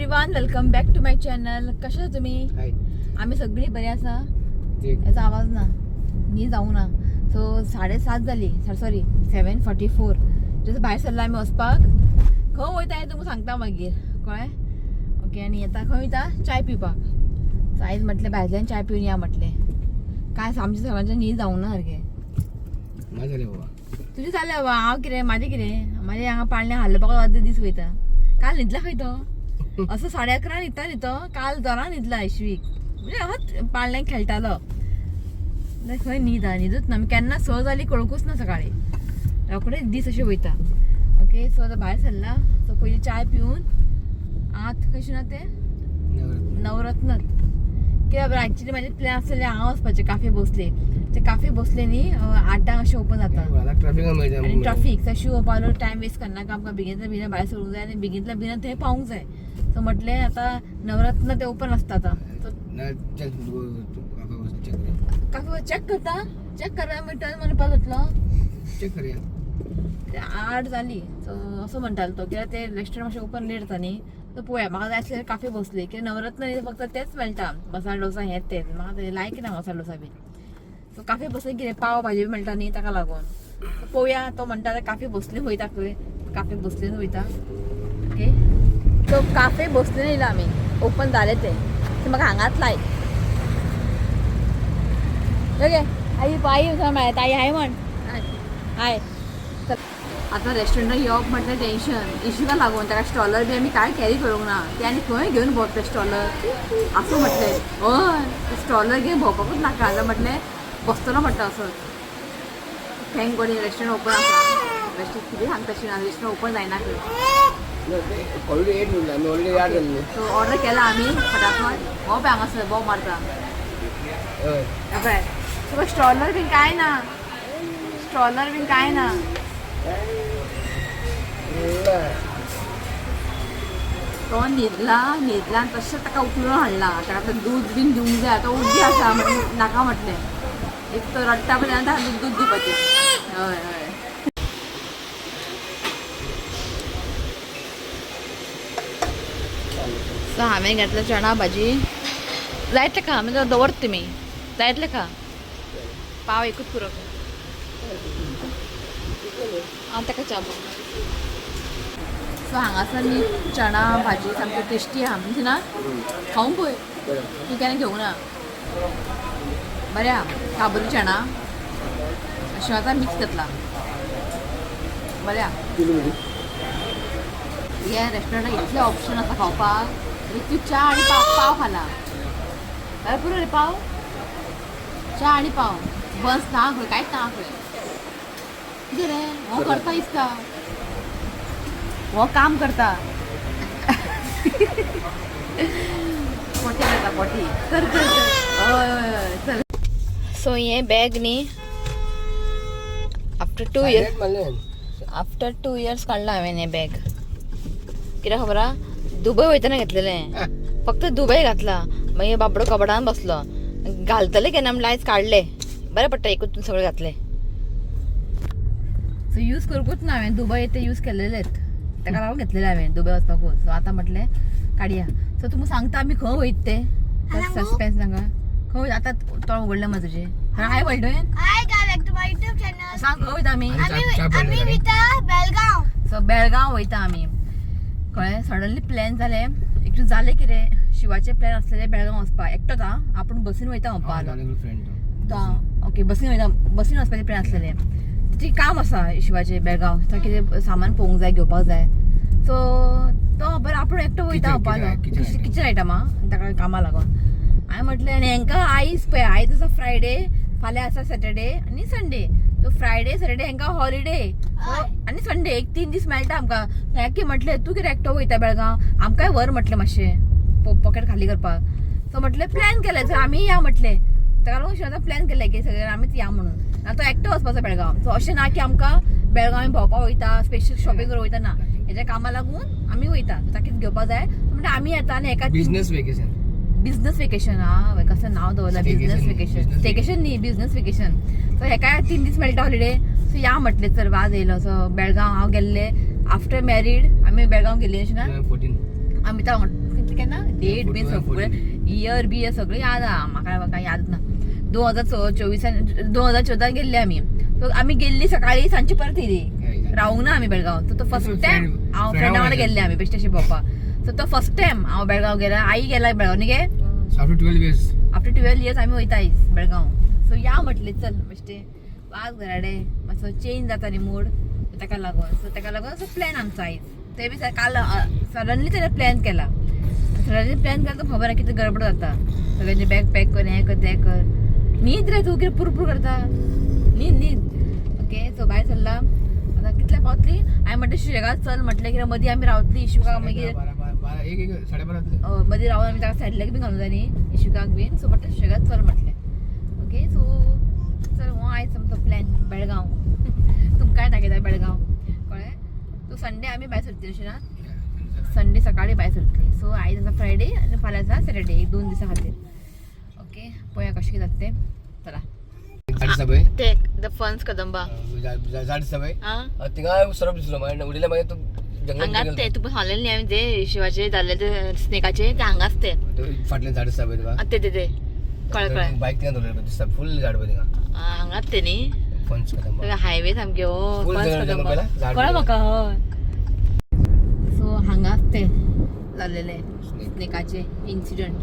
Everyone, welcome back to my channel. कशा आहात तुम्ही? आम्ही सगळी बरे आसा. याचा आवाज ना मी जाऊ ना. सो 7:30 जाली. सॉरी 7:44. जसं भायर सरला आम्ही वचपाक. खंय वयता तुमकां सांगता मागीर कळ्ळें. ओके. आनी येता खंय वयता चाय पिवपाक. सो आयज म्हटलें भायल्यान चाय पिवन या म्हटलें. काय आमच्या सगळ्यांचे न्ही जावं ना सारकें. तुझे जालें बाबा. हांव कितें म्हाजें कितें. म्हाजें हांगा पाळण्या हालपाक अर्दे दीस वयता. काल न्हिदला खंय तो असं 11:30 न्हिदता न्ही तो. काल जोरान न्हिदला इश्वीक. म्हणजे असोच पाळण्यांक खेळटालो. खंय न्हिदूच ना. केन्ना 6 जाली कळकूच ना सकाळी. रोखडेच दीस अशें वयता. ओके. सो आतां भायर सरला. सो पयलीं चाय पिवन आत कशें ना ते नवरत्न कित्याक बरं एक्चुली म्हाजे प्लॅन आसलेले हांव वचपाचें काफे भोसले. ते काफे भोसले न्ही 8 अशें ओपन जाता. आनी ट्रॅफिक शिव पावलो टायम वेस्ट करनाका. आमकां बेगिनतल्या बेगीन भायर सरूंक जाय आनी बेगिनतल्या बेगीन थंय पावूंक जाय. सो म्हटलें आतां नवरत्न ते ओपन आसता आतां. काफे चॅक करता. चॅक करा टर्न म्हणपाक जातलो. चेक करूया. 8 जाली. सो असो म्हणटालो तो कित्याक ते रेस्टॉरंट मातशें ओपन लेट जाता न्ही. सो पळोवया. म्हाका जाय आसलें काफे भोसले कित्याक नवरत्न न्ही फक्त तेच मेळटा. मसाला डोसा हें तेच. म्हाका ते लायक ना मसाला डोसा बी. सो काफे भोसले कितें पाव भाजी बी मेळटा न्ही ताका लागून. पळोवया. तो म्हणटा काफे भोसले वयता खंय. काफे भोसलेन वयता. ओके. सो काफे भोसलेन येयला आमी. ओपन जालें ते म्हाका हांगाच लाय. ओके. आई मेळत आई हाय म्हण. हाय. आता रेस्टॉरंटात येवप म्हटल्यार टेन्शन. इशूका लागून ताका स्टॉलर बी आमी काय कॅरी करूंक ना. ते आनी खंय घेवन भोंवता स्टॉलर असो म्हटलें. हय स्टॉलर घेवन भोंवपाकूच नाका. जाल्यार म्हटलें बसतलो म्हटलं असोच. थँक गॉड रेस्टॉरंट ओपन आसा. रेस्टॉरंट कितें सांगता तशें ना. रेस्टॉरंट ओपन जायना खंय. सो ऑर्डर केला आमी फटाफट. हो पळय हांगासर बोव मारता. पळय तुका स्टॉलर बीन कांय ना. स्टॉलर बीन कांय ना. तो न्हिदला आनी तशेंच ताका उखलून हाडला. ताका आतां दूद बीन दिवंक जाय. तो उड्डी आसा नाका म्हटलें. एक तो रडटा पळय तेन्ना दूद दिवपाचें. हय हय. सो हांवें घेतलं चणा भाजी. जायतलें खा म्हणजे दवरता तुमी. जायतलें खा. पाव एकूच पुरो. हांव ताका च्या. सो हांगासर न्ही चणा भाजी सामकी टेस्टी आहा म्हणजे ना. खावंक पळय. तूं केन्ना घेवंक ना. बरें आहा. काबुली चणा अशें आतां मिक्स घेतला. बरें आहा. ह्या रेस्टॉरंटाक इतले ऑप्शन आसा खावपाक. तूं च्या आनी पाव खाला जाल्यार पुरो रे पाव. च्या आनी पाव बस ना खंय कांयच ना खंय. कितें रे हो करता दिसता. हो काम करता. पोटी करता पोटी. कर कर हय हय चल. सो हें बॅग न्ही आफ्टर 2 इयर्स काडला हांवें हें बॅग. कित्याक खबर आहा दुबय वयतना घेतलेलें. फक्त दुबय घातला. मागीर बाबडो कबडान बसलो. घालतलें केन्ना म्हणल्यार आयज काडलें. बरें पडटा एकूच सगळें घातलें. सो यूज करूंकूच ना हांवें. दुबय ते यूज केलेलेच. ताका लागून घेतलेलें हांवें दुबय वचपाकूच. सो आतां म्हटलें काडया. सो तुमकां सांगता आमी खंय वयता ते. सस्पेन्स नाका. खंय आतां तोंड उगडलें मग तुजें. हाय वळटुवें. Hi back to my YouTube channel. सांग खंय वयता आमी. आम्ही वयता बेळगांव. सो बेळगांव वयता आमी. कळ्ळें. सडनली प्लॅन जालें. एक्चुअली जालें कितें शिवाचे प्लॅन आसलेले बेळगांव वचपाक. एकटोच आहा. आपूण बसीन वयता म्हणपा लागलो. ओके बसीन वयता. बसीन वचपाचें प्लॅन आसलेलें. ती काम आसा शिवाचें बेळगांव. थंय कितें सामान पळोवंक जाय घेवपाक जाय. सो तो बरें आपूण एकटो वयता म्हणपा लागलो. किचन आयटमा ताका कामाक लागून. हांवें म्हटलें आनी हांकां आयज पळय आयज आसा फ्रायडे. फाल्यां आसा सॅटर्डे आनी संडे. सो फ्रायडे सॅटर्डे हांकां हॉलिडे आनी संडे एक 3 दीस मेळटा आमकां. हांवें म्हटलें तूं कितें एकटो वयता बेळगांव आमकांय व्हर म्हटलें मातशें पॉकेट खाली करपाक. सो म्हटलें प्लॅन केलें सर आमी या म्हटलें. ताका लागून शिवान प्लॅन केलें की सगळे आमीच या म्हणून. आतां तो एकटो वचपाचो बेळगांव. सो अशें ना की आमकां बेळगांव भोंवपाक वयता स्पेशल शॉपिंग करूंक वयता ना. हेज्या कामा लागून आमी वयता. ताका कितें घेवपाक जाय म्हणजे आमी येता आनी एका बिझनेस वेकेशन. हा कसं नाव दवरलां बिझनेस वेकेशन. स्टेकेशन न्ही बिझनेस वेकेशन. सो हेका 3 दीस मेळटा हॉलिडे. सो या म्हटलें चल वाज येयलो. सो बेळगांव हांव गेल्लें आफ्टर मॅरीड. आमी बेळगांव गेल्लीं अशें ना. आमी केन्ना डेट बी सगळें इयर बियर सगळें याद आहा म्हाका याद ना 2014 गेल्ले आमी गेल्ली सकाळी सांजची परत येयली रावूंक ना आमी बेळगांव सो तो फर्स्ट टायम हांव फ्रेंडा वांगडा गेल्ले आमी बेश्टेशे भोंवपाक सो तो फर्स्ट टायम हांव बेळगांव गेला आई गेला बेळगांव न्ही गे आफ्टर 12 इयर्स आमी वयताय बेळगांव सो या म्हटले चल बेश्टे वाज घराडे मातसो चेंज जाता न्ही मूड ताका लागून असो प्लॅन आमचो आयज ते बी काल सडनली ताणें प्लॅन केला तो खबर आहा कितें गडबड जाता सगळ्यांचे बॅग पॅक कर हें कर तें कर न्हीद रे तूं कितें पुरपूर करता न्हीद ओके सो भायर सरला आतां कितल्या पावतली हांवें म्हटलें सुशेगाद चल म्हटलें कित्याक मदीं आमी रावतली इशुकाक मागीर मदीं रावन आमी ताका सायडल्याक बीन घालूं जाय न्ही इशुकाक बीन सो म्हटलें सुशेगाद चल म्हटलें ओके सो चल हो आयज आमचो प्लॅन बेळगांव तुमकांय दाखयता बेळगांव कळ्ळें सो संडे आमी भायर सरतली अशें ना संडे सकाळी भायर सरतली सो आयज आसा फ्रायडे आनी फाल्यां आसा सॅटर्डे 2 दिसां खातीर ओके पळोवया कशें कितें जाता तें चला ते द फन्स कदंबा थिंगा सरप दिसलो उडयले मागीर तूं हांगाच ते तुका सांगलें न्ही हांवें ते शिवाचे जाल्ले ते स्नेकाचे ते हांगाच ते फाटल्यान झाड दिसता पळय तुका ते कळ्ळें बायक थिंगा दवरलेली दिसता फुल झाड पळय थिंगा हांगाच ते न्ही फन्स कदंबा हायवे सामके हो फुल फन्स जंगल कदंबा झाड कळ्ळें म्हाका हय सो हांगाच ते जाल्लेले स्नेकाचे इन्सिडंट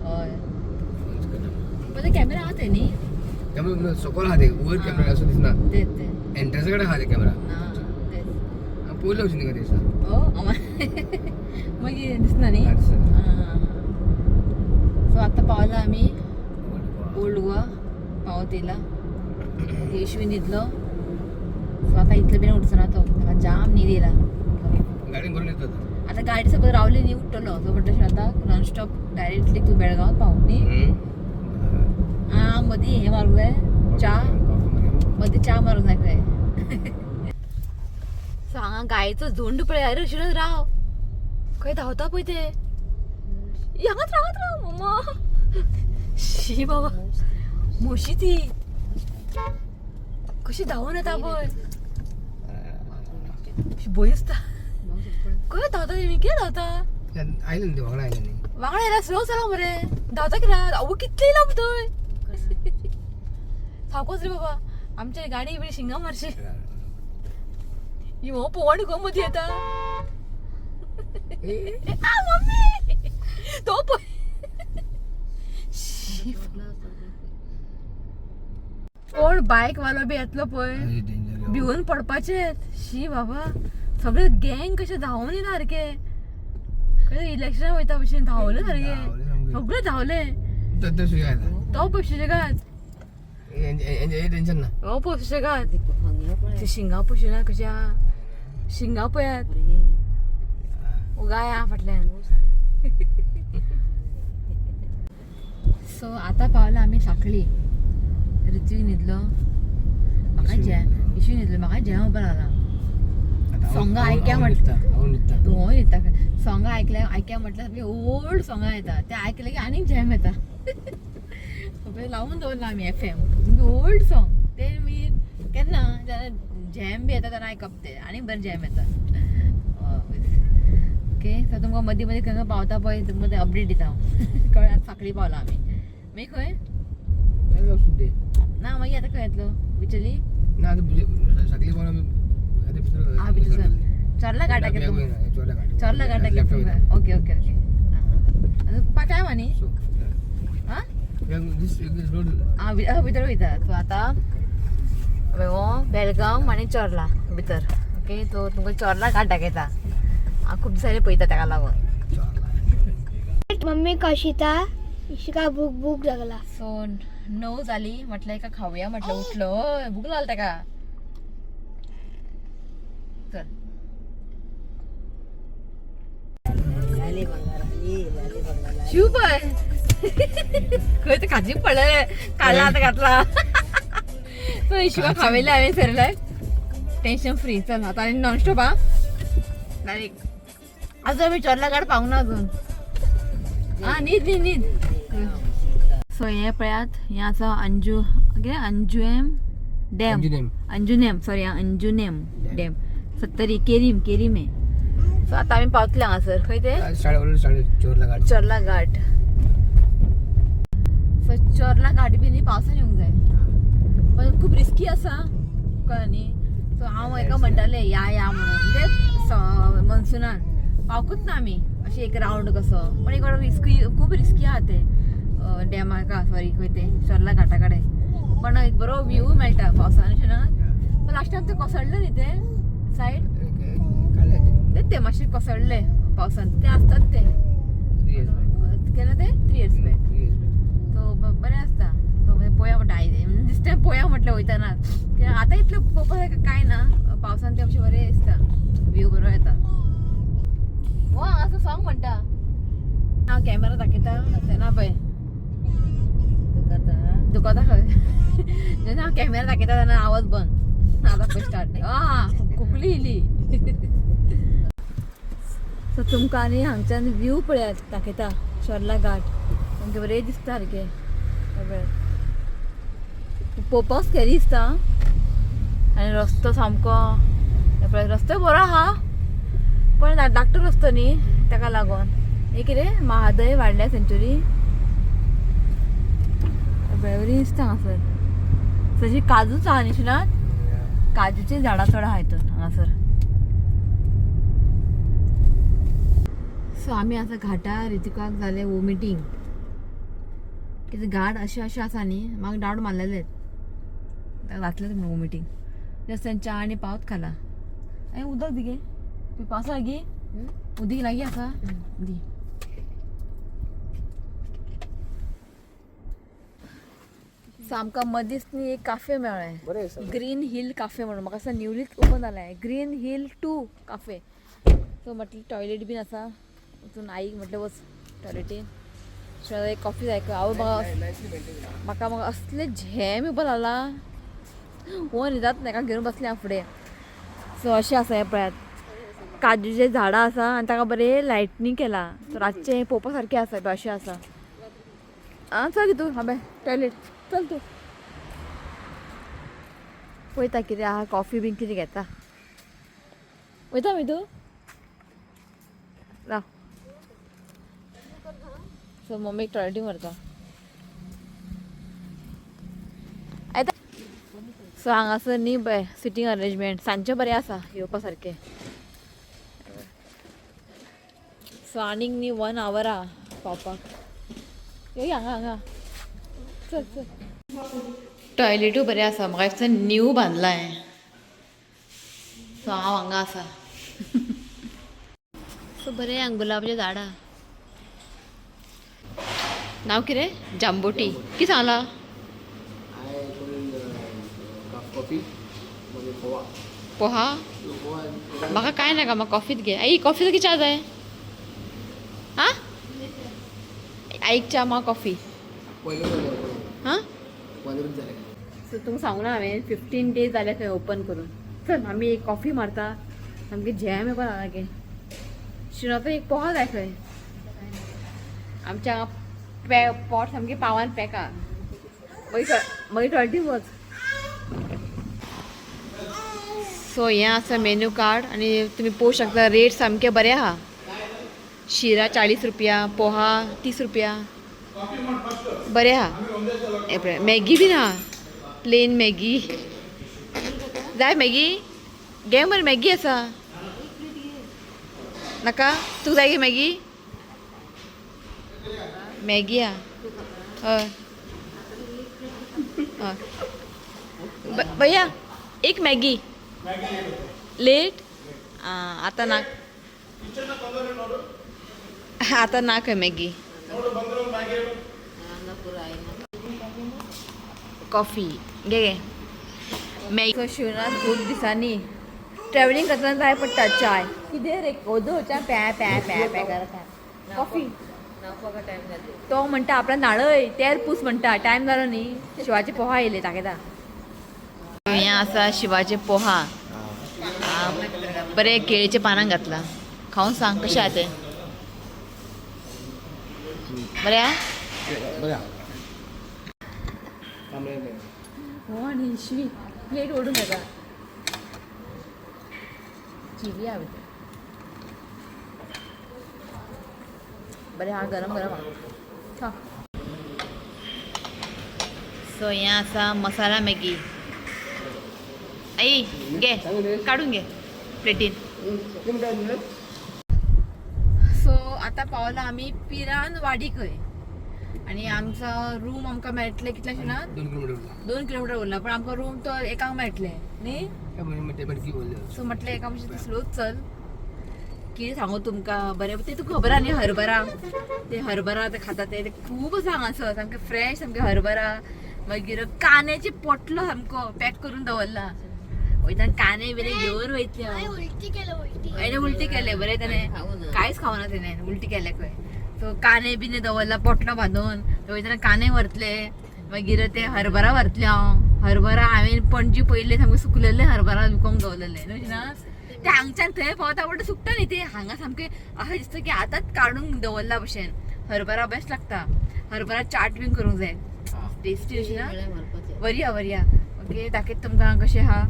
हय पण ते कॅमेरा आहा ते न्ही कॅमेरा सकयल आहा ते वयर कॅमेरा असो दिसना ते एंट्रन्स कडेन आहा ते कॅमेरा तेच पयलो अशें थिंगा दिसता हो मागीर दिसना न्ही सो आतां पावला आमी ओल्ड गोवा पावत येयला येशवी न्हिदलो सो आतां इतले बेगीन उठचना तो ताका जाम न्हीद येयला गाडीन भरून येता आतां गाडी सपोज रावली न्ही उठ्ठलो सो म्हणटा आतां नॉन स्टॉप डायरेक्टली तूं बेळगांव पाव न्ही मदीं हें मारूंक जाय च्या मदीं च्या मारूंक जाय खंय सो हांगा गायेचो झुंड पळय अरे शिरत राव खंय धांवता पळय ते हांगाच राव मम्मा शी बाबा म्हशी ती कशी धांवून येता पळय भंय दिसता खंय धांवता तेमी कितें धांवता आयले न्ही वांगडा आयले न्ही वांगडा येयला स्लो चला मरे धांवता कितें आवय कितले येयला थंय सावकोच रे बाबा आमच्या गाडी बिडी शिंगा मारशी हो पोवाडी गो मदीं येता मम्मी तो पळय कोण बायक वालो बी येतलो पळय भिवून पडपाचे शी बाबा सगळे गँग कशे धांवून येना सारके इलेक्शनाक वयता भशेन धांवले सारके सगळे धांवले तो पळय सुशेगाद टेन्शन ना हो पळय सुशेगाद ते शिंगा पळय कशे आहा शिंगा पळयात गाय आहा फाटल्यान सो आतां पावला आमी सांखळी ऋत्वीक न्हिदलो म्हाका इशू न्हिदलो म्हाका जेवण उबो लागला सोंगां आयक्या म्हटलं तूं होय न्हिदता सोंगां आयक्या म्हटल्यार ओल्ड सोंगां येता ते आयकले की आनीक जॅम येता लावून दवरला आमी FM ओल्ड सोंग ते मी केन्ना जॅम बी येता तेन्ना आयकप ते आनीक बरें जॅम येता ओके सो तुमकां मदीं मदीं खंय पावता पळय तुमकां ते अपडेट दिता हांव कळ्ळें आतां सांखळी पावला आमी मागीर खंय ना मागीर आतां खंय येतलो बिचली ना आतां सांखळी पावला हा भितर चोरला घाटाक येता चोरला घाटाक येता ओके ओके ओके पाकाय मानी हा भितर वयता सो आतां हो बेळगांव आनी चोरला भितर ओके तो तुमकां चोरला घाटाक येता हांव खूब दिसांनी पळयता ताका लागून मम्मी कशिता इशिका भूक लागला सो 9 जाली म्हटलं एका खावया म्हटलं उठलो भूक लागली ताका चल शिव पळय खंय ते खाजी पडले काढला आतां घातला सो इशिका खावयले हांवें सरले टेन्शन फ्री चल आतां आनी नॉनस्टॉप हा डायरेक्ट अजून आमी चोरला गाड पावूंक ना अजून न्हीद सो हे पळयात हे आसा अंजुनेम डॅम अंजुनेम सॉरी अंजुनेम डॅम 70 केरीम आहे सो आता आम्ही पावतले हांगासर खंय ते साडे चोरला गाडी चोरला घाट. सो चोरला घाट बी न्ही पावसान येवंक जाय पण खूप रिस्की आसा कळ्ळें न्ही. सो हांव एका म्हणटालें या म्हणून म्हणजे मनसुनान पावकूच ना आमी अशें एक रावंड कसो पण एक रिस्की खूप रिस्की आहा ते डॅमाका सॉरी खंय ते चोरला घाटा कडेन पण एक बरो व्यू मेळटा पावसान अशें ना. पण लास्टान ते कोसळ्ळें न्ही ते सायड ते मातशे कोसळ्ळे पावसान ते असतात ते केन्ना ते 3 years बॅक तो बरें आसता तो पोया म्हणटा दिसता पोया म्हटलें वयताना आतां इतलें पळोवपाक काय ना पावसान ते अशें बरें दिसता व्यू बरो येता. हो हांगासर सॉंग म्हणटा हांव कॅमेरा दाखयता तेन्ना पळय दुखता खंय जेन्ना हांव कॅमेरा दाखयता तेन्ना आवाज बंद आतां पळय स्टार्ट खोकली येयली. सो तुमकां आनी हांगच्यान व्यू पळयात दाखयता चोरला घाट सामकें बरें दिसता सारकें पळोवपाक स्कॅरी दिसता आनी रस्तो सामको रस्तो बरो आहा पण धाकटो रस्तो न्ही ताका लागून हे कितें महादय वायल्ड लायफ सँच्युरी बरी दिसता हांगासर तशी काजूच आहा न्ही शिनात काजूची झाडां चड आहा हितून हांगासर. सो आमी आतां घाटार रितिकाक जालें वॉमिटींग कितें घाट अशें आसा न्ही म्हाका डावट मारलेले घातलें म्हणून वॉमिटींग जस्ट च्या आनी पावत खाला आनी उदक दी गे पिवपा आसा गी उदीक लागीं आसा दी. सो आमकां मदींच न्ही एक काफे मेळ्ळें ग्रीन हिल काफे म्हणून म्हाका दिसता न्यूलीच ओपन जालें ग्रीन हिल 2 काफे. सो म्हटलें टॉयलेट बीन आसा वचून आईक म्हटलें वच टॉयलेटीन एक कॉफी जाय हांव म्हाका असले झेम उबो लागला हो न्हिदात नाका घेवन बसलें हांव फुडें. सो अशें आसा हें पळयात काजूचे झाडां आसा आनी ताका बरें लायटनींग केला सो रातचें पळोवपा सारकें आसा पळय अशें आसा. आं चल तूं हांबे टॉयलेट चल तूं पळयता कितें आहा कॉफी बीन कितें घेता वयता मागीर तूं राव. सो मम्मीक टॉयलेटीक व्हरता येता. सो हांगासर न्ही पळय सिटींग अरेंजमेंट सांजचें बरें आसा येवपा सारकें. सो आनीक न्ही 1 hour आहा पावपाक यो हांगा चल चल. टॉयलेटूय बरें आसा म्हाका दिसता न्यू बांदला हें सो हांव हांगा आसा. सो बरें हांगा गुलाबाचें झाडां नांव कितें जांबोटी कितें सांगला पोहा म्हाका कांय नाका म्हाका कॉफीच घे. आई कॉफी कितें च्या जाय हां आईक च्या म्हाका कॉफी हां. सो तुमकां सांगू ना हांवें 15 days जाले थंय ओपन करून. चल आमी एक कॉफी मारता सामकें झॅम येवपा लागला गे शिणोचो एक पोहा जाय खंय आमच्या हांगा पॉट सामकें पावान पेका मागीर टॉयलेटी वच. सो हें आसा मेन्यू कार्ड आनी तुमी पळोवंक शकता रेट सामके बरें आहा. शिरा 40 रुपया पोहा 30 रुपया बरें आहा. हे पळय मॅगी बीन आहा प्लेन मॅगी जाय मॅगी घे मरे मॅगी आसा नाका तुका जाय गे मॅगी मॅगी आहा हय हय भैया एक मॅगी लेट आतां नाक आतां नाक खंय मॅगी कॉफी घे गे मॅगी. शिवनाथ खूब दिसांनी ट्रॅव्हलिंग करतना जाय पडटा चाय कितें रे ओदो च्या प्या प्या प्या प्या करता कॉफी तो म्हणटा आपला नाळय तेर पूस म्हणटा टायम जालो न्ही शिवाचे पोहा येयले दाखयता. हें आसा शिवाचे पोहा बरें केळीच्या पानांक घातला खावन सांग कशें आहा तें बरें आहा. हो आनी शिवी प्लेट ओडून येता चिवी हांवें बरें हा गरम गरम हा सो हें आसा मसाला मॅगी आई घे काढून घे प्लेटीन सो आता पावला आमी पिरान वाडी खंय आणि आमचा रूम आमकां मेळटले कितले ना 2 किलोमीटर उरला पण आमकां रूम तो एकाक मेळटले न्ही सो म्हटलें एका म्हणजे स्लोच चल कितें सांगू तुमकां बरें ते तुका खबर आहा न्ही हरभरा ते खाता ते खूब आसा हांगासर सामके फ्रेश सामके हरभरा मागीर कांद्याचे पोटलो सामको पॅक करून दवरला वयता कांदे बिने घेवन वयतले हांव उलटी केले बरें ताणें कांयच खावना तेणें उलटी केले खंय सो कांदे बिने दवरला पोटलो बांदून वयतना कांदे व्हरतले मागीर ते हरभरा व्हरतले हांव हरभरा हांवें पणजी पयले सामके सुकलेले हरभरा विकोंक दवरलेले न्हू ना ते हांगच्यान थंय पावता पण सुकता न्ही ते हांगा सामके अशें दिसता की आतांच काडून दवरला भशेन हरभरा बेस्ट लागता हरभरा चाट बीन करूंक जाय टेस्टी अशी ना बरी आहा ओके दाखयत तुमकां कशें आहा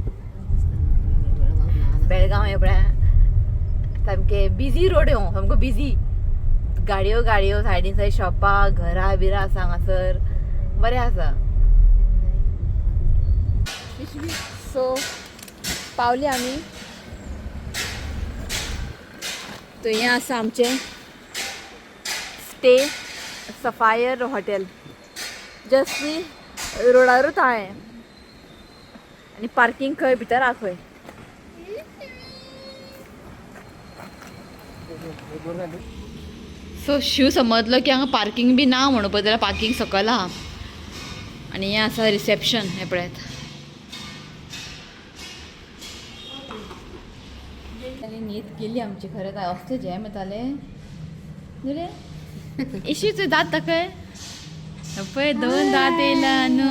बेळगांव एवढ्या सामके बिजी रोड ह्यो सामको बिजी गाडयो सायडीन थंय शॉपां घरा बिरा आसा हांगासर बरें आसा सो पावली आमी तो हें आसा आमचें स्टे सफायर हॉटेल जस्ट न्ही रोडारूच हांवें आनी पार्किंग खंय भितर आहा खंय सो शिव समजलो की हांगा पार्किंग बी ना म्हणून पळय जाल्यार पार्किंग सकयल आहा आनी हें आसा रिसेप्शन हें पळयात आनी न्हीद गेली आमची खरें काय असलें जॅम येताले न्हू रे इशीच दात दाखय पळय 2 दात येयला न्हू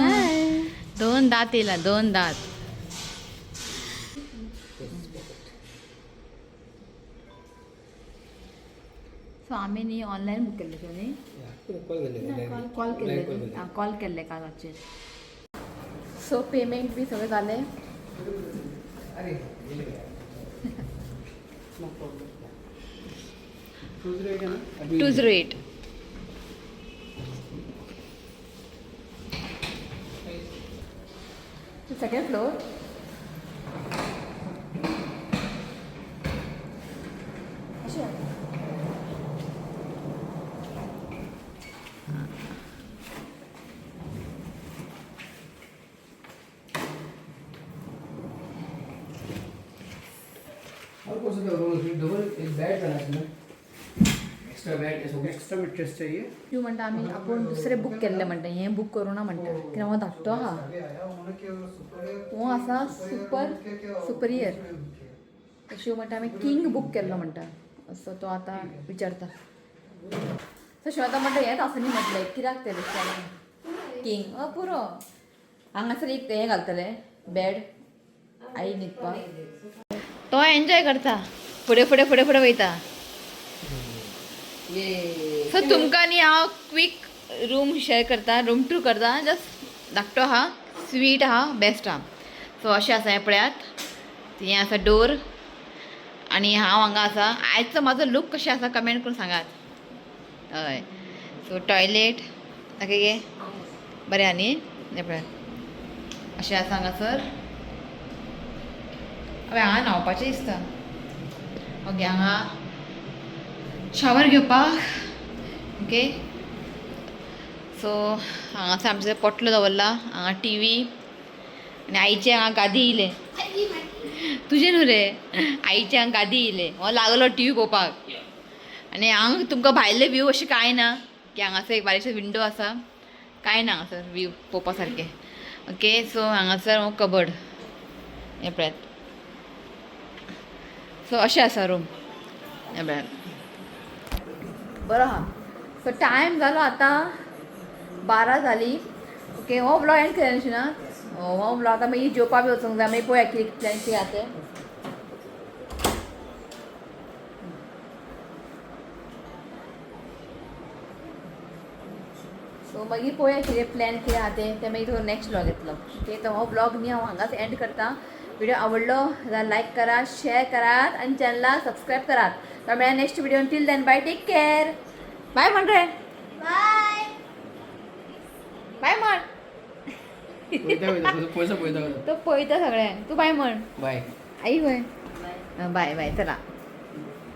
2 दात येयला 2 दात सो आमी न्ही ऑनलायन बूक केल्ले तो न्ही कॉल केल्ले काल रातचे सो पेमेंट बी सगळें जालें two 08 second floor extra mattress चाहिए तू म्हणटा आमी आपूण दुसरें बूक केल्लें म्हणटा हें बूक करूना म्हणटा कित्याक हो धाकटो आहा हो आसा सुपरियर शिव म्हणटा आमी किंग बूक केल्लो म्हणटा असो तो आतां विचारता सो शिव आतां म्हणटा हेंच आसा न्ही म्हटलें कित्याक तें विचारलें किंग पुरो हांगासर एक हें घालतलें बेड आई न्हिदपाक तो एन्जॉय करता फुडें फुडें फुडें फुडें वयता सो तुमकां न्ही हांव क्वीक रूम शेअर करता रूम टूर करता जस्ट धाकटो आहा स्वीट आहा बेस्ट आहा सो अशें आसा हें पळयात हें आसा डोर आनी हांव हांगा आसा आयचो म्हाजो लूक कशें आसा कमेंट करून सांगात हय सो टॉयलेट दाखय गे बरें आहा न्ही हें पळयात अशें आसा हांगासर हांगा न्हांवपाचें दिसता ओके हांगा शावर घेवपाक ओके सो हांगासर आमचो पोटलो दवरला हांगा टीवी आनी आईचे हांगा गादी येयले तुजें न्हू रे आईचे हांगा गादी येयले हो लागलो टीवी पळोवपाक आनी हांगा तुमकां भायले व्यू अशें कांय ना की हांगासर एक बारीकसो विंडो आसा कांय ना हांगासर व्यू पळोवपा सारकें ओके सो हांगासर हो कबड हें पळयात सो अशें आसा रूम हें पळयात बरो आहा सो टायम जालो आतां 12 जाली ओके हो ब्लॉग एंड केलें ना हो ब्लॉग आतां मागीर जेवपा बी वचूंक जाय मागीर पळोवया कितें प्लॅन कितें आहा तें सो मागीर पळोवया कितें प्लॅन कितें आहा तें मागीर तो नेक्स्ट ब्लॉग येतलो ओके तो हो ब्लॉग न्ही हांव हांगाच एंड करता व्हिडिओ आवडलो जाल्यार लायक करा शेअर करात आणि चॅनलला सबस्क्राईब करात तर मेळ्या next video till then bye take care bye म्हण रे बाय बाय म्हण पैसा तो पळयता सगळे तू बाय म्हण बाय आई होय बाय बाय चला